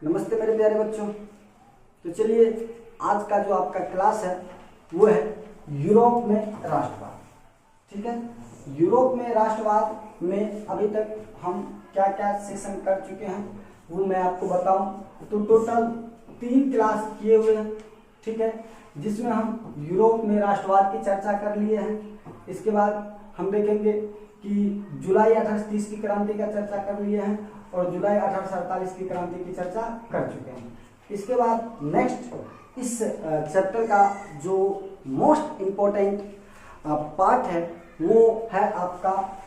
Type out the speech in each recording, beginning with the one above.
नमस्ते मेरे प्यारे बच्चों। तो चलिए आज का जो आपका क्लास है वो है यूरोप में राष्ट्रवाद। ठीक है, यूरोप में राष्ट्रवाद में अभी तक हम क्या क्या सेशन कर चुके हैं वो मैं आपको बताऊं। तो टोटल 3 क्लास किए हुए हैं। ठीक है, जिसमें हम यूरोप में राष्ट्रवाद की चर्चा कर लिए हैं। इसके बाद हम देखेंगे कि जुलाई 1830 की क्रांति का चर्चा कर लिए हैं और जुलाई 1848 की क्रांति की चर्चा कर चुके हैं। इसके बाद नेक्स्ट इस चैप्टर का जो मोस्ट इम्पोर्टेंट पार्ट है वो है आपका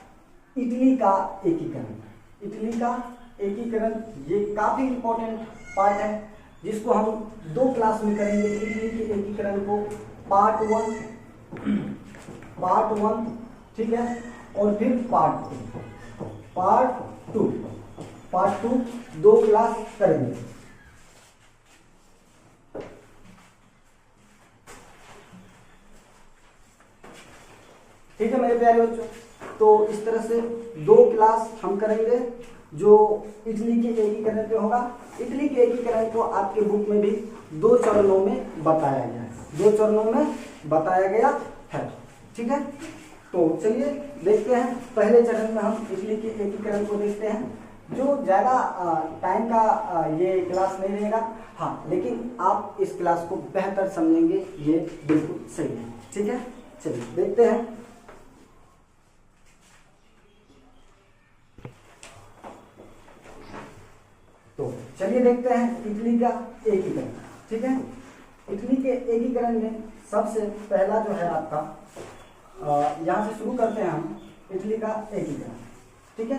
इटली का एकीकरण। इटली का एकीकरण ये काफ़ी इम्पोर्टेंट पार्ट है जिसको हम 2 क्लास में करेंगे। इटली के एकीकरण को पार्ट 1 ठीक है, और फिर पार्ट 2 2 क्लास करेंगे। ठीक है मेरे प्यारे बच्चों, तो इस तरह से 2 क्लास हम करेंगे जो इटली के एकीकरण पे होगा। इटली के एकीकरण को आपके बुक में भी 2 चरणों में बताया गया है। 2 चरणों में बताया गया है। ठीक है, तो चलिए देखते हैं। पहले चरण में हम इटली के एकीकरण को देखते हैं। जो ज़्यादा टाइम का ये क्लास नहीं रहेगा, हाँ, लेकिन आप इस क्लास को बेहतर समझेंगे, ये बिल्कुल सही है। ठीक है, चलिए देखते हैं। तो चलिए देखते हैं इटली का एकीकरण। ठीक है, इटली के एकीकरण में सबसे पहला जो है आपका यहाँ से शुरू करते हैं हम इटली का एकीकरण। ठीक है,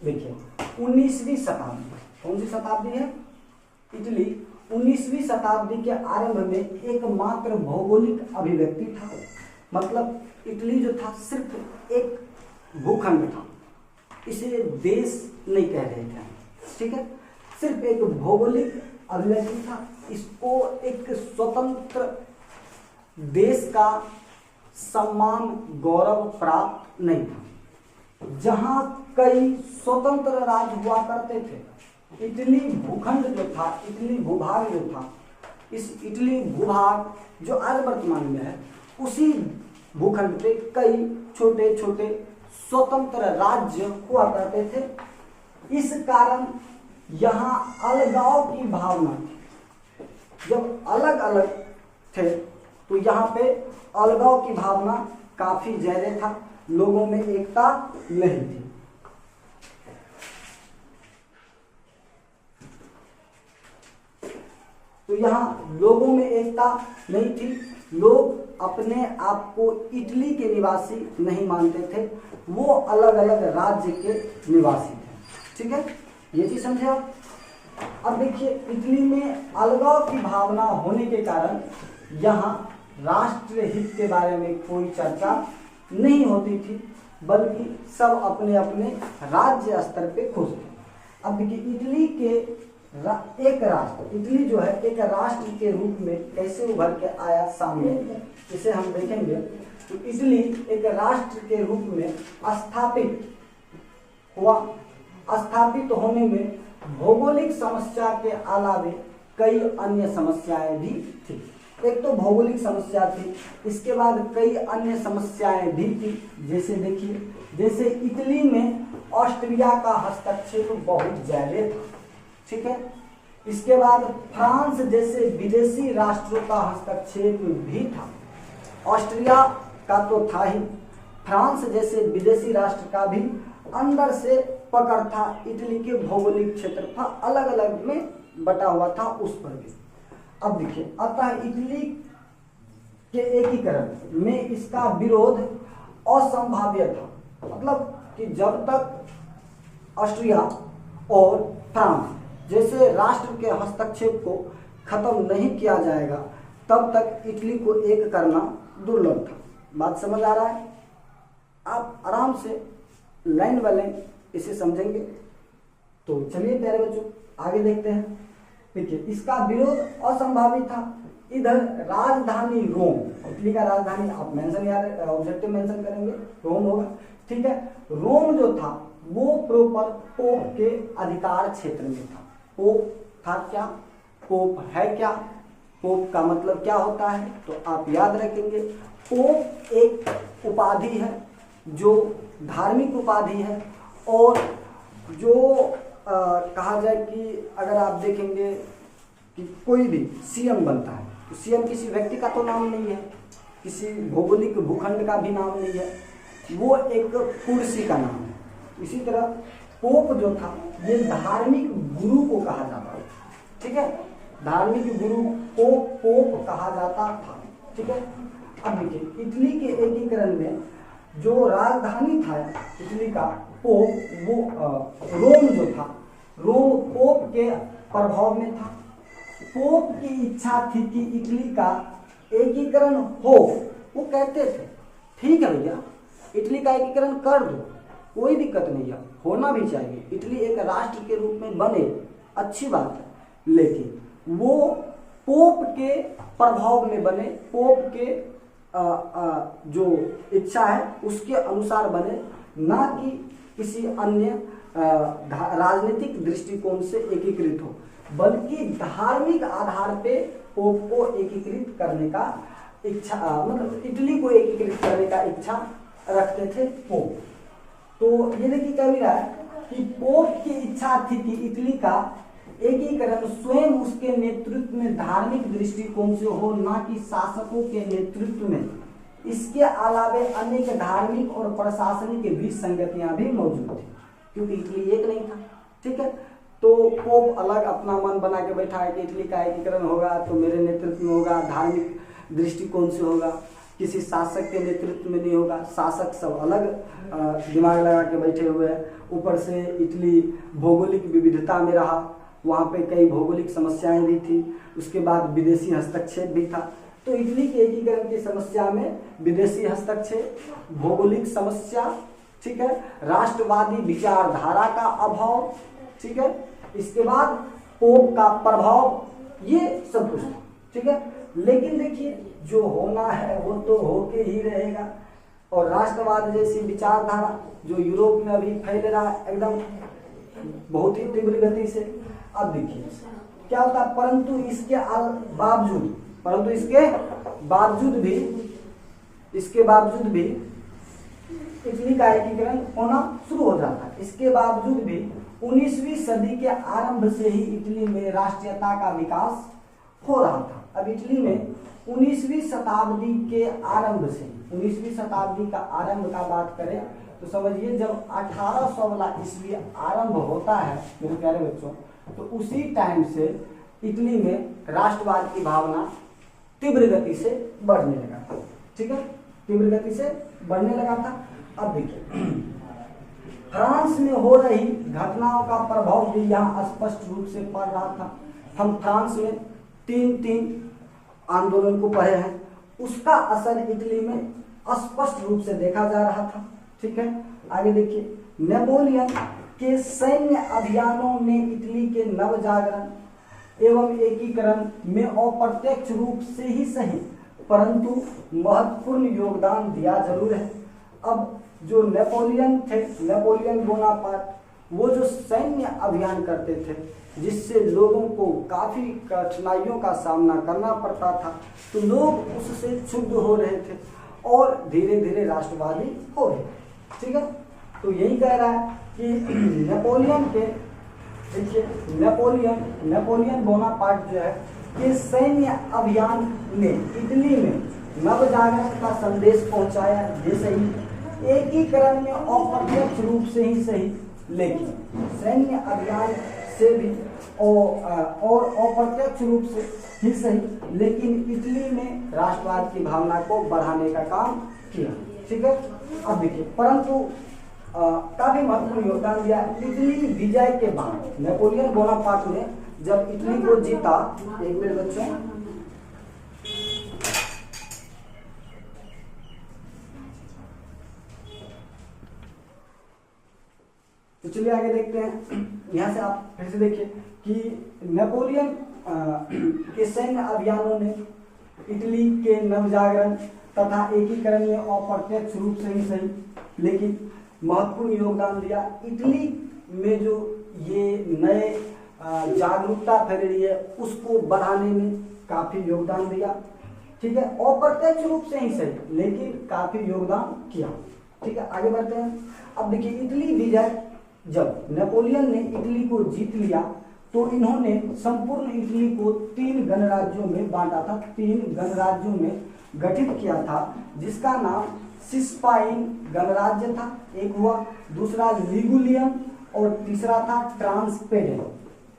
देखिए 19वीं शताब्दी, कौन सी शताब्दी है? इटली 19वीं शताब्दी के आरंभ में एकमात्र भौगोलिक अभिव्यक्ति था। मतलब इटली जो था सिर्फ एक भूखंड था, इसे देश नहीं कह रहे थे। ठीक है, सिर्फ एक भौगोलिक अभिव्यक्ति था। इसको एक स्वतंत्र देश का सम्मान गौरव प्राप्त नहीं था। जहां कई स्वतंत्र राज्य हुआ करते थे, इटली भूखंड जो था, इटली भूभाग जो था, इस इटली भूभाग जो आज वर्तमान में है, उसी भूखंड पे कई छोटे छोटे स्वतंत्र राज्य हुआ करते थे। इस कारण यहाँ अलगाव की भावना थी। जब अलग अलग थे तो यहाँ पे अलगाव की भावना काफी ज्यादा था, लोगों में एकता नहीं थी। तो यहाँ लोगों में एकता नहीं थी, लोग अपने आप को इटली के निवासी नहीं मानते थे, वो अलग अलग राज्य के निवासी थे। ठीक है, ये चीज समझे आप। अब देखिए इटली में अलगाव की भावना होने के कारण यहाँ राष्ट्र हित के बारे में कोई चर्चा नहीं होती थी, बल्कि सब अपने अपने राज्य स्तर पे खुश थे। अब देखिए इटली के एक राष्ट्र, इटली जो है एक राष्ट्र के रूप में कैसे उभर के आया सामने, इसे हम देखेंगे। तो इटली एक राष्ट्र के रूप में स्थापित हुआ। स्थापित होने में भौगोलिक समस्या के अलावे कई अन्य समस्याएं भी थी। एक तो भौगोलिक समस्या थी, इसके बाद कई अन्य समस्याएं भी थी। जैसे देखिए, जैसे इटली में ऑस्ट्रिया का हस्तक्षेप बहुत ज्यादा था। ठीक है, इसके बाद फ्रांस जैसे विदेशी राष्ट्रों का हस्तक्षेप भी था। ऑस्ट्रिया का तो था ही, फ्रांस जैसे विदेशी राष्ट्र का भी अंदर से पकड़ था। इटली के भौगोलिक क्षेत्र था, अलग अलग में बटा हुआ था, उस पर भी। अब देखिए, अतः इटली के एकीकरण में इसका विरोध असंभाव्य था। मतलब कि जब तक ऑस्ट्रिया और फ्रांस जैसे राष्ट्र के हस्तक्षेप को खत्म नहीं किया जाएगा, तब तक इटली को एक करना दुर्लभ था। बात समझ आ रहा है? आप आराम से लाइन बाय लाइन इसे समझेंगे। तो चलिए प्यारे बच्चों आगे देखते हैं। देखिए, इसका विरोध असंभावित था। इधर राजधानी रोम, इटली का राजधानी आप मेंशन यार ऑब्जेक्टिव मेंशन करेंगे, रोम होगा। ठीक है, रोम जो था वो प्रॉपर पोप के अधिकार क्षेत्र में था। पोप अर्थात क्या, पोप है क्या, पोप का मतलब क्या होता है, तो आप याद रखेंगे पोप एक उपाधि है जो धार्मिक उपाधि है, और जो कहा जाए कि अगर आप देखेंगे कि कोई भी सीएम बनता है तो सीएम किसी व्यक्ति का तो नाम नहीं है, किसी भौगोलिक भूखंड का भी नाम नहीं है, वो एक कुर्सी का नाम है। इसी तरह पोप जो था ये धार्मिक गुरु को कहा जाता है, ठीक है, धार्मिक गुरु को पोप कहा जाता था, ठीक है। अब देखिए इटली के एकीकरण में जो राजधानी था इटली का पोप, वो रोम जो था, रोम पोप के प्रभाव में था। पोप की इच्छा थी कि इटली का एकीकरण हो, वो कहते थे ठीक है भैया इटली का एकीकरण कर दो, कोई दिक्कत नहीं है, होना भी चाहिए, इटली एक राष्ट्र के रूप में बने, अच्छी बात है, लेकिन वो पोप के प्रभाव में बने, पोप के जो इच्छा है उसके अनुसार बने, ना कि किसी अन्य राजनीतिक दृष्टिकोण से एकीकृत हो, बल्कि धार्मिक आधार पे पोप को एकीकृत करने का इच्छा, मतलब इटली को एकीकृत करने का इच्छा रखते थे पोप। तो ये देखिए कह भी रहा है कि पोप की इच्छा थी कि इटली का एकीकरण स्वयं उसके नेतृत्व में धार्मिक दृष्टिकोण से हो, ना कि शासकों के नेतृत्व में। इसके अलावे अनेक धार्मिक और प्रशासनिक भी संगतियां भी मौजूद थी, क्योंकि इटली एक नहीं था, ठीक है। तो पोप अलग अपना मन बना के बैठा है कि इटली का एकीकरण होगा तो मेरे नेतृत्व में होगा, धार्मिक दृष्टिकोण से होगा, किसी शासक के नेतृत्व में नहीं होगा, शासक सब अलग दिमाग लगा के बैठे हुए हैं। ऊपर से इटली भौगोलिक विविधता में रहा, वहाँ पे कई भौगोलिक समस्याएं भी थी, उसके बाद विदेशी हस्तक्षेप भी था। तो इटली के एकीकरण की समस्या में विदेशी हस्तक्षेप, भौगोलिक समस्या, ठीक है, राष्ट्रवादी विचारधारा का अभाव, ठीक है, इसके बाद पोप का प्रभाव, ये सब कुछ, ठीक है। लेकिन देखिए जो होना है वो तो होके ही रहेगा, और राष्ट्रवाद जैसी विचारधारा जो यूरोप में अभी फैल रहा है एकदम बहुत ही तीव्र गति से। अब देखिए क्या होता है, परंतु इसके बावजूद भी इटली का एकीकरण होना शुरू हो जाता है। इसके बावजूद भी 19वीं सदी के आरंभ से ही इटली में राष्ट्रीयता का विकास हो रहा था। अब इटली में 19वीं शताब्दी के आरंभ से, 19वीं शताब्दी का आरंभ का बात करें तो समझिए जब 1800 वाला ईस्वी आरंभ होता है मेरे प्यारे बच्चों, तो उसी टाइम से इटली में राष्ट्रवाद की भावना तीव्र गति से बढ़ने लगा था, ठीक है, तीव्र गति से बढ़ने लगा था। अब देखिए फ्रांस में हो रही घटनाओं का प्रभाव भी यहाँ स्पष्ट रूप से पड़ रहा था। हम फ्रांस में तीन आंदोलन को पढ़े हैं, उसका असर इटली में स्पष्ट रूप से देखा जा रहा था, ठीक है। आगे देखिए नेपोलियन के सैन्य अभियानों ने इटली के नवजागरण एवं एकीकरण में अप्रत्यक्ष रूप से ही सही परंतु महत्वपूर्ण योगदान दिया जरूर है। अब जो नेपोलियन थे, नेपोलियन बोनापार्ट, वो जो सैन्य अभियान करते थे जिससे लोगों को काफ़ी कठिनाइयों का सामना करना पड़ता था, तो लोग उससे क्षुब्ध हो रहे थे और धीरे धीरे राष्ट्रवादी हो रहे, ठीक है। तो यही कह रहा है कि नेपोलियन के, देखिए नेपोलियन बोनापार्ट जो है कि सैन्य अभियान ने इटली में नवजागरण का संदेश पहुंचाया, जैसे ही एकीकरण में अप्रत्यक्ष रूप से ही सही, लेकिन सैन्य अभियान से भी और अप्रत्यक्ष रूप से ही सही, लेकिन इटली में राष्ट्रवाद की भावना को बढ़ाने का काम किया, ठीक है। अब देखिए परंतु काफी महत्वपूर्ण योगदान दिया इटली विजय के बाद। नेपोलियन बोनापार्ट ने जब इटली को जीता, एक मिनट बच्चों, तो चलिए आगे देखते हैं। यहाँ से आप फिर से देखिए कि नेपोलियन के सैन्य अभियानों ने इटली के नवजागरण तथा एकीकरण में अप्रत्यक्ष रूप से ही सही लेकिन महत्वपूर्ण योगदान दिया। इटली में जो ये नए जागरूकता फैल रही है उसको बढ़ाने में काफी योगदान दिया। ठीक है, अप्रत्यक्ष रूप से ही सही लेकिन काफी योगदान किया। ठीक है, आगे बढ़ते हैं। अब देखिए इटली विजय, जब नेपोलियन ने इटली को जीत लिया तो इन्होंने संपूर्ण इटली को 3 गणराज्यों में बांटा था, 3 गणराज्यों में गठित किया था, जिसका नाम सिस्पाइन गणराज्य था, एक हुआ, दूसरा लिगुलियम और तीसरा था ट्रांसपेडेन।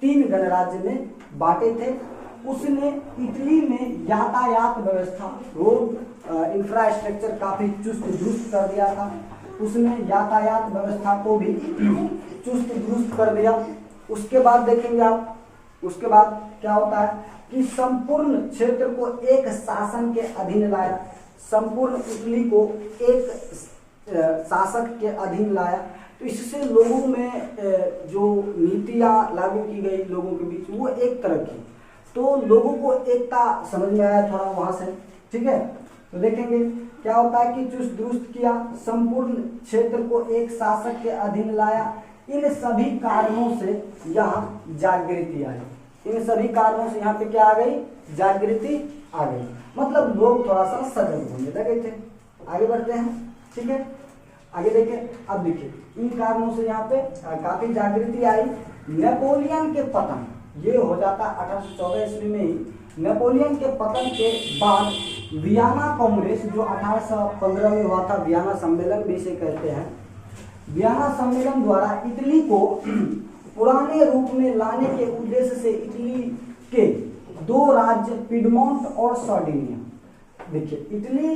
3 गणराज्य में बांटे थे। उसने इटली में यातायात व्यवस्था, रोड इंफ्रास्ट्रक्चर काफी चुस्त दुरुस्त कर दिया था। उसने यातायात व्यवस्था को भी चुस्त दुरुस्त कर दिया। उसके बाद देखेंगे आप, उसके बाद क्या होता है कि संपूर्ण क्षेत्र को एक शासन के अधीन लाया, संपूर्ण इटली को एक शासक के अधीन लाया। तो इससे लोगों में जो नीतियां लागू की गई लोगों के बीच वो एक तरह की, तो लोगों को एकता समझ में आया थोड़ा वहां से। ठीक है, तो देखेंगे क्या होता है कि चुस्त दुरुस्त किया, संपूर्ण क्षेत्र को एक शासक के अधीन लाया। इन सभी कारणों से यहाँ जागृति आई, इन सभी कारणों से यहाँ पे क्या आ गई, जागृति आ गई, मतलब लोग थोड़ा सा सजग होने लगे थे। आगे बढ़ते हैं। ठीक है, आगे देखिए। अब देखिए इन कारणों से यहाँ पे काफी जागृति आई। नेपोलियन के पतन ये हो जाता 1814 ईस्वी में ही। नेपोलियन के पतन के बाद वियना कांग्रेस जो 1815 में हुआ था, वियना सम्मेलन भी इसे कहते हैं, वियना सम्मेलन द्वारा इटली को पुराने रूप में लाने के उद्देश्य से इटली के 2 राज्य पिडमोंट और सार्डिनिया। देखिए इटली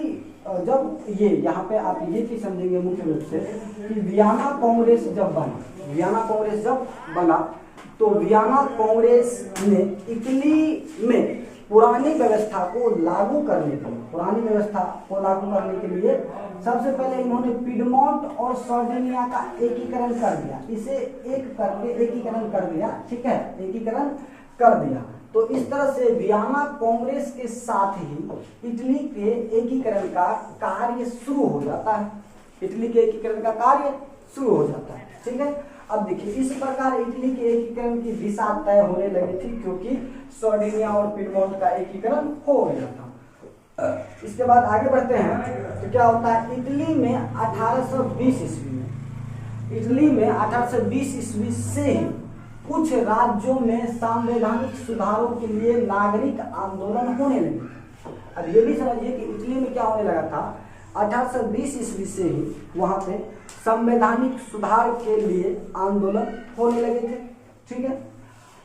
जब ये यहाँ पे आप ये चीज समझेंगे मुख्य रूप से कि वियना कांग्रेस जब बना, वियना कांग्रेस जब बना तो वियना कांग्रेस ने इटली में पुरानी व्यवस्था को लागू करने के लिए, पुरानी व्यवस्था को लागू करने के लिए सबसे पहले इन्होंने पिडमोंट और सार्डिनिया का एकीकरण कर दिया, इसे एक करके एकीकरण कर दिया। ठीक है, एकीकरण कर दिया। तो इस तरह से वियना कांग्रेस के साथ ही इटली के एकीकरण का कार्य शुरू हो जाता है, इटली के एकीकरण का कार्य शुरू हो जाता है। ठीक है, अब देखिए इस प्रकार इटली के एकीकरण की दिशा तय होने लगी थी क्योंकि सार्डिनिया और पिडमोंट का एकीकरण हो गया था। इसके बाद आगे बढ़ते हैं तो क्या होता है, इटली में 1820 ईस्वी में, इटली में 1820 ईस्वी से ही कुछ राज्यों में संवैधानिक सुधारों के लिए नागरिक आंदोलन होने लगे। अब ये भी समझिए कि इटली में क्या होने लगा था, 1820 ईस्वी से ही वहां पे संवैधानिक सुधार के लिए आंदोलन होने लगे थे। ठीक है,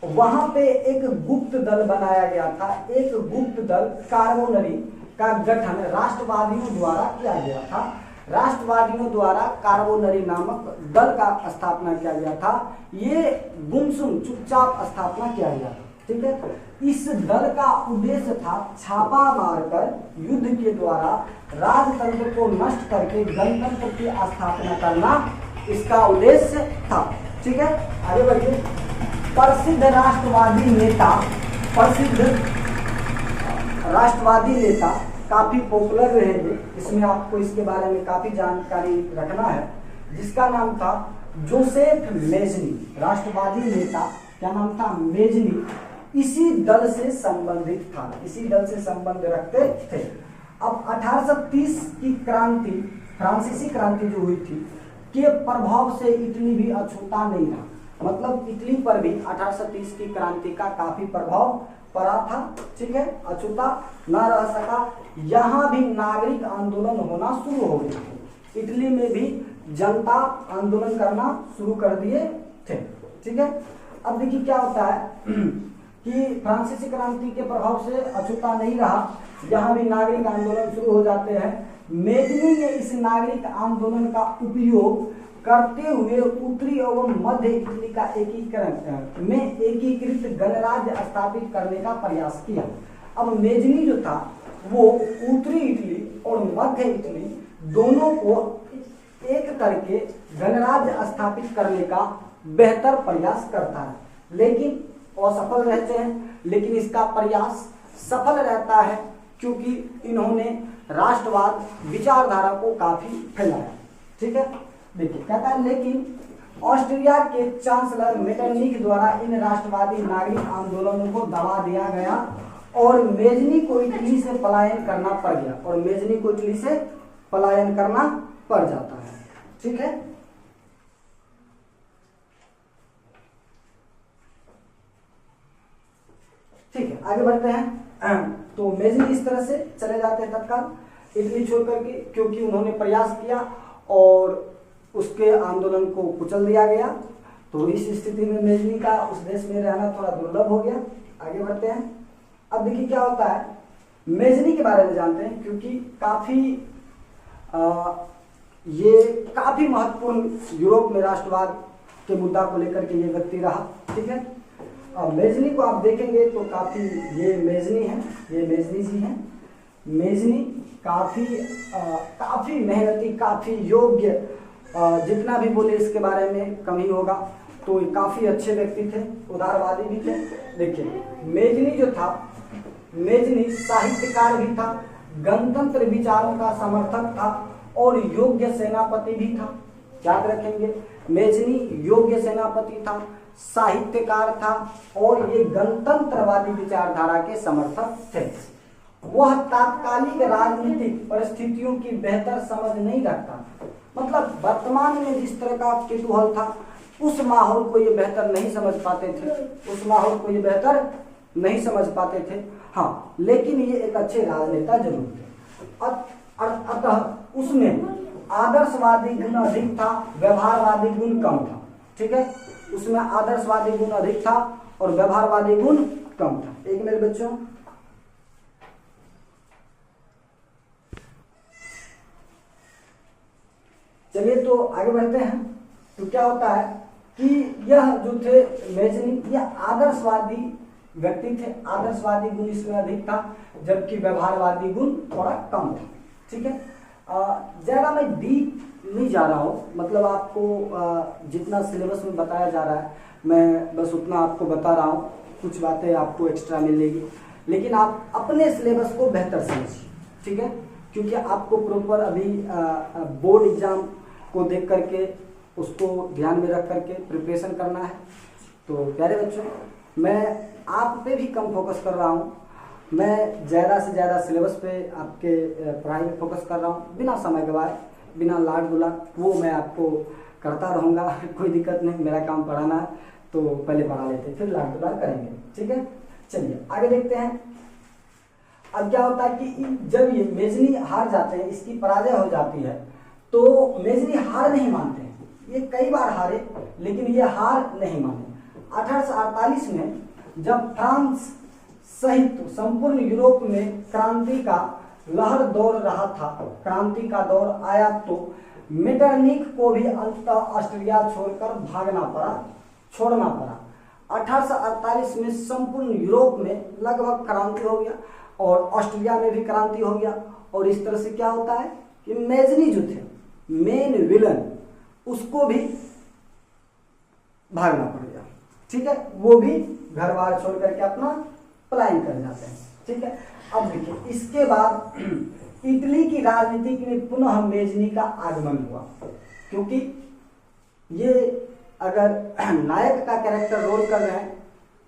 वहां पे एक गुप्त दल बनाया गया था, एक गुप्त दल कार्बोनरी का गठन राष्ट्रवादियों द्वारा किया गया था। राष्ट्रवादियों द्वारा कार्बोनरी नामक दल का स्थापना किया गया था। ये गुमसुम चुपचाप स्थापना किया गया था। ठीक है, इस दल का उद्देश्य था छापा मारकर युद्ध के द्वारा राजतंत्र को नष्ट करके गणतंत्र की स्थापना करना इसका उद्देश्य था। ठीक है, आगे बढ़िए। प्रसिद्ध राष्ट्रवादी नेता काफी पॉपुलर रहे थे, इसमें आपको इसके बारे में काफी जानकारी रखना है, जिसका नाम था जोसेफ मेजनी। राष्ट्रवादी नेता क्या नाम था, मेजनी। इसी दल से संबंधित था, इसी दल से संबंध रखते थे। अब 1830 की क्रांति, फ्रांसीसी क्रांति जो हुई थी के प्रभाव से इटली भी अछूता नहीं रहा, मतलब इटली पर भी 1830 की क्रांति का काफी प्रभाव पड़ा था। ठीक है, अछूता न रह सका। यहाँ भी नागरिक आंदोलन होना शुरू हो गए, इटली में भी जनता आंदोलन करना शुरू कर दिए थे। ठीक है, अब देखिए क्या होता है कि फ्रांसीसी क्रांति के प्रभाव से अछूता नहीं रहा, यहाँ भी नागरिक आंदोलन शुरू हो जाते हैं। मेजनी ने इस नागरिक आंदोलन का उपयोग करते हुए उत्तरी एवं मध्य इटली का एकीकरण में एकीकृत गणराज्य स्थापित करने का प्रयास किया। अब मेजनी जो था वो उत्तरी इटली और मध्य इटली दोनों को एक करके गणराज्य स्थापित करने का बेहतर प्रयास करता है, लेकिन असफल रहते हैं। लेकिन इसका प्रयास सफल रहता है क्योंकि इन्होंने राष्ट्रवाद विचारधारा को काफी फैलाया। ठीक है, देखिए कहता है लेकिन ऑस्ट्रिया के चांसलर मेटरनिख द्वारा इन राष्ट्रवादी नागरिक आंदोलनों को दबा दिया गया और मेजनी को इटली से पलायन करना पड़ गया, और मेजनी को इटली से पलायन करना पड़ जाता है। ठीक है, ठीक है, आगे बढ़ते हैं। तो मेजनी इस तरह से चले जाते हैं तत्काल इटली छोड़ करके, क्योंकि उन्होंने प्रयास किया और उसके आंदोलन को कुचल दिया गया। तो इस स्थिति में मेजनी का उस देश में रहना थोड़ा दुर्लभ हो गया। आगे बढ़ते हैं। अब देखिए क्या होता है, मेजनी के बारे में जानते हैं, क्योंकि ये काफी महत्वपूर्ण यूरोप में राष्ट्रवाद के मुद्दा को लेकर के ये व्यक्ति रहा। ठीक है, अब मेजनी को आप देखेंगे तो काफी, ये मेजनी है, ये मेजनी जी हैं। मेजनी काफी मेहनती, काफी योग्य, जितना भी बोले इसके बारे में कम ही होगा। तो ये काफी अच्छे व्यक्ति थे, उदारवादी भी थे। देखिए मेजनी जो था, मेजनी साहित्यकार भी था, गणतंत्र विचारों का समर्थक था और योग्य सेनापति भी था। याद रखेंगे, मेजनी योग्य सेनापति था, साहित्यकार था और ये गणतंत्रवादी विचारधारा के समर्थक थे। वह तात्कालिक राजनीतिक परिस्थितियों की बेहतर समझ नहीं रखता, मतलब वर्तमान में जिस तरह का कुतूहल था उस माहौल को ये बेहतर नहीं समझ पाते थे, उस माहौल को ये बेहतर नहीं समझ पाते थे। हाँ, लेकिन ये एक अच्छे राजनेता जरूर थे। अतः उसमें आदर्शवादी गुण अधिक था, व्यवहारवादी गुण कम था। ठीक है, उसमें आदर्शवादी गुण अधिक था और व्यवहारवादी गुण कम था। एक मेरे बच्चों, चलिए तो आगे बढ़ते हैं। तो क्या होता है कि यह जो थे मेजनी, यह आदर्शवादी व्यक्ति थे, आदर्शवादी गुण इसमें अधिक था, जबकि व्यवहारवादी गुण थोड़ा कम था। ठीक है, ज्यादा मैं डीप नहीं जा रहा हूँ, मतलब आपको जितना सिलेबस में बताया जा रहा है मैं बस उतना आपको बता रहा हूँ, कुछ बातें आपको एक्स्ट्रा मिलेगी, लेकिन आप अपने सिलेबस को बेहतर समझिए। ठीक है, क्योंकि आपको प्रॉपर अभी बोर्ड एग्जाम को देख करके उसको ध्यान में रख करके प्रिपरेशन करना है। तो प्यारे बच्चों, मैं आप पे भी कम फोकस कर रहा हूँ, मैं ज़्यादा से ज़्यादा सिलेबस पे आपके पढ़ाई में फोकस कर रहा हूँ, बिना समय गवाए, बिना लाड गुलाट, वो मैं आपको करता रहूँगा। कोई दिक्कत नहीं, मेरा काम पढ़ाना है, तो पहले पढ़ा लेते फिर लाड गुलाट करेंगे। ठीक है, चलिए आगे देखते हैं। अब क्या होता है कि जब ये मेजनी हार जाते हैं, इसकी पराजय हो जाती है, तो मेजनी हार नहीं मानते हैं। ये कई बार हारे, लेकिन ये हार नहीं माने। 1848 में जब फ्रांस सहित संपूर्ण यूरोप में क्रांति का लहर दौड़ रहा था, क्रांति का दौर आया, तो मेटरनिख को भी अंततः ऑस्ट्रिया छोड़कर छोड़ना पड़ा। 1848 में संपूर्ण यूरोप में लगभग क्रांति हो गया और ऑस्ट्रिया में भी क्रांति हो गया। और इस तरह से क्या होता है कि मेजनी जो थे, मेन विलन, उसको भी भागना पड़ गया। ठीक है, वो भी घर बार छोड़ करके अपना पलायन कर जाते हैं। ठीक है, अब देखिए इसके बाद इटली की राजनीति में पुनः मेजनी का आगमन हुआ, क्योंकि ये अगर नायक का कैरेक्टर रोल कर रहे हैं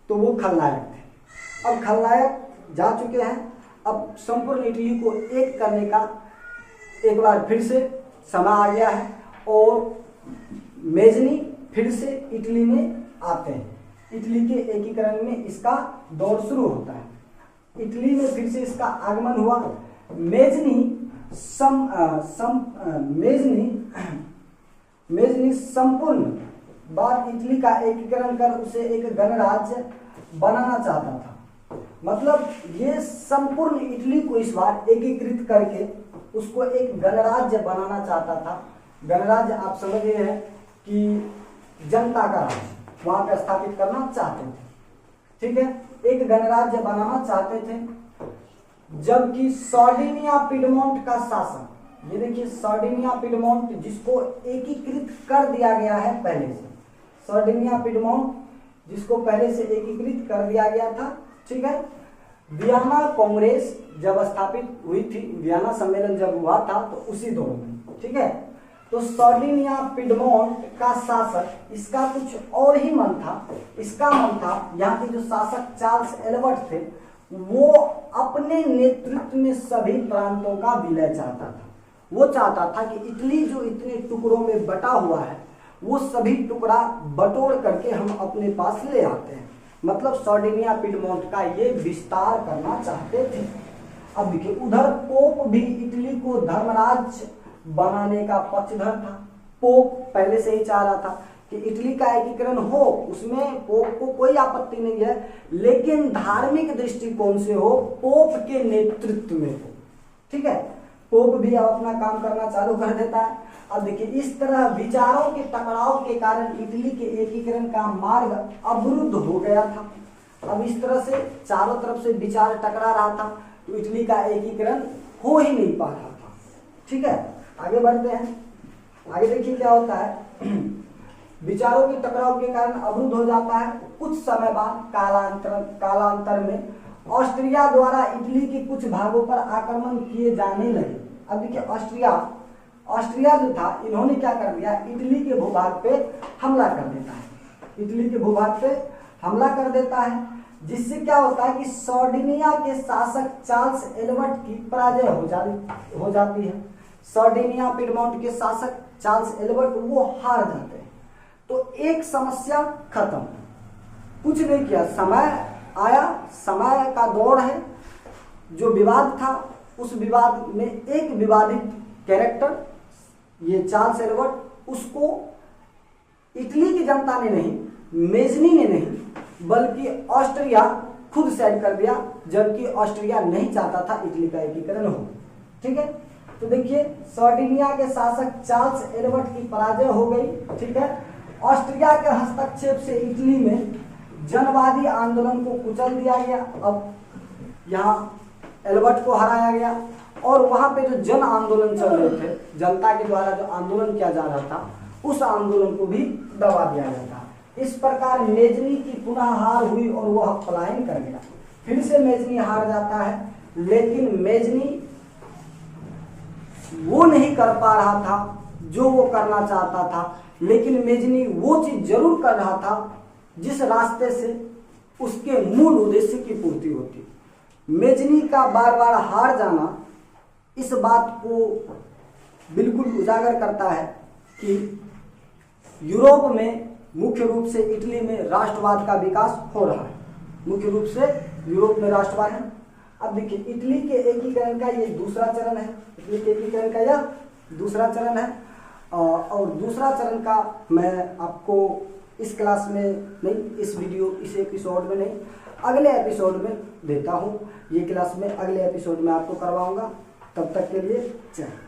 तो वो खलनायक थे। अब खलनायक जा चुके हैं, अब संपूर्ण इटली को एक करने का एक बार फिर से समय आ गया है और मेजनी फिर से इटली में आते हैं। इटली के एकीकरण में इसका दौर शुरू होता है, इटली में फिर से इसका आगमन हुआ। मेजनी संपूर्ण बार इटली का एकीकरण कर उसे एक गणराज्य बनाना चाहता था। मतलब ये संपूर्ण इटली को इस बार एकीकृत करके उसको एक गणराज्य बनाना चाहता था। गणराज्य आप समझ रहे हैं कि जनता का राज्य वहां पर स्थापित करना चाहते थे। ठीक है, एक गणराज्य बनाना चाहते थे, जबकि सार्डिनिया पिडमोंट का शासन, ये देखिए सार्डिनिया पिडमोंट जिसको एकीकृत कर दिया गया है पहले से, सार्डिनिया पिडमोंट जिसको पहले से एकीकृत कर दिया गया था। ठीक है, वियना कांग्रेस जब स्थापित हुई थी, वियना सम्मेलन जब हुआ था तो उसी दौर में, ठीक है, तो सार्डिनिया पिडमोंट का शासक, इसका कुछ और ही मन था। इसका मन था, यहाँ के जो शासक चार्ल्स एल्बर्ट थे, वो अपने नेतृत्व में सभी प्रांतों का विलय चाहता था। वो चाहता था कि इटली जो इतने टुकड़ों में बटा हुआ है, वो सभी टुकड़ा बटोर करके हम अपने पास ले आते हैं। मतलब सार्डिनिया पिडमोंट का ये विस्तार करना चाहते थे। अब देखिए, उधर पोप भी इटली को धर्मराज्य बनाने का पक्षधर था। पोप पहले से ही चाह रहा था कि इटली का एकीकरण हो, उसमें पोप को कोई आपत्ति नहीं है, लेकिन धार्मिक दृष्टिकोण से हो, पोप के नेतृत्व में हो। ठीक है, पोप भी अब अपना काम करना चालू कर देता है। अब देखिए, इस तरह विचारों के टकराव के कारण इटली के एकीकरण का मार्ग अवरुद्ध हो गया था। अब इस तरह से चारों तरफ से विचार टकरा रहा था, तो इटली का एकीकरण हो ही नहीं पा रहा था। ठीक है, आगे बढ़ते हैं। आगे देखिए क्या होता है। विचारों के टकराव के कारण अवरुद्ध हो जाता है। कुछ समय बाद कालांतर में ऑस्ट्रिया द्वारा इटली के कुछ भागों पर आक्रमण किए जाने लगे। अब देखिए, ऑस्ट्रिया जो था, इन्होंने क्या कर दिया, इटली के भूभाग पे हमला कर देता है। इटली के भूभाग पे हमला कर देता है, जिससे क्या होता है कि सार्डिनिया के शासक चार्ल्स एल्बर्ट की पराजय हो जाती है। सार्डिनिया पिडमोंट के शासक चार्ल्स एल्बर्ट वो हार जाते हैं। तो एक समस्या खत्म, कुछ नहीं किया, समय आया, समय का दौर है। जो विवाद था, उस विवाद में एक विवादित कैरेक्टर, ये चार्ल्स एल्बर्ट, उसको इटली की जनता ने नहीं, मेजनी ने नहीं, बल्कि ऑस्ट्रिया खुद सेट कर दिया, जबकि ऑस्ट्रिया नहीं चाहता था इटली का एकीकरण हो। ठीक है, तो देखिए, सार्डिनिया के शासक चार्ल्स एल्बर्ट की पराजय हो गई। ठीक है, ऑस्ट्रिया के हस्तक्षेप से इटली में जनवादी आंदोलन को कुचल दिया गया। अब यहाँ एल्बर्ट को हराया गया, और वहां पे जो जन आंदोलन चल रहे थे, जनता के द्वारा जो आंदोलन किया जा रहा था, उस आंदोलन को भी दबा दिया गया था। इस प्रकार मेजनी की पुनः हार हुई और वह पलायन कर गया। फिर से मेजनी हार जाता है, लेकिन मेजनी वो नहीं कर पा रहा था जो वो करना चाहता था, लेकिन मेजनी वो चीज जरूर कर रहा था जिस रास्ते से उसके मूल उद्देश्य की पूर्ति होती। मेजनी का बार बार हार जाना इस बात को बिल्कुल उजागर करता है कि यूरोप में मुख्य रूप से इटली में राष्ट्रवाद का विकास हो रहा है। मुख्य रूप से यूरोप में राष्ट्रवाद है। अब देखिए, इटली के एकीकरण का ये दूसरा चरण है। इटली के एकीकरण का यह दूसरा चरण है, और दूसरा चरण का मैं आपको इस क्लास में नहीं, इस एपिसोड में नहीं, अगले एपिसोड में देता हूँ। ये क्लास में अगले एपिसोड में आपको करवाऊंगा। तब तक के लिए जय।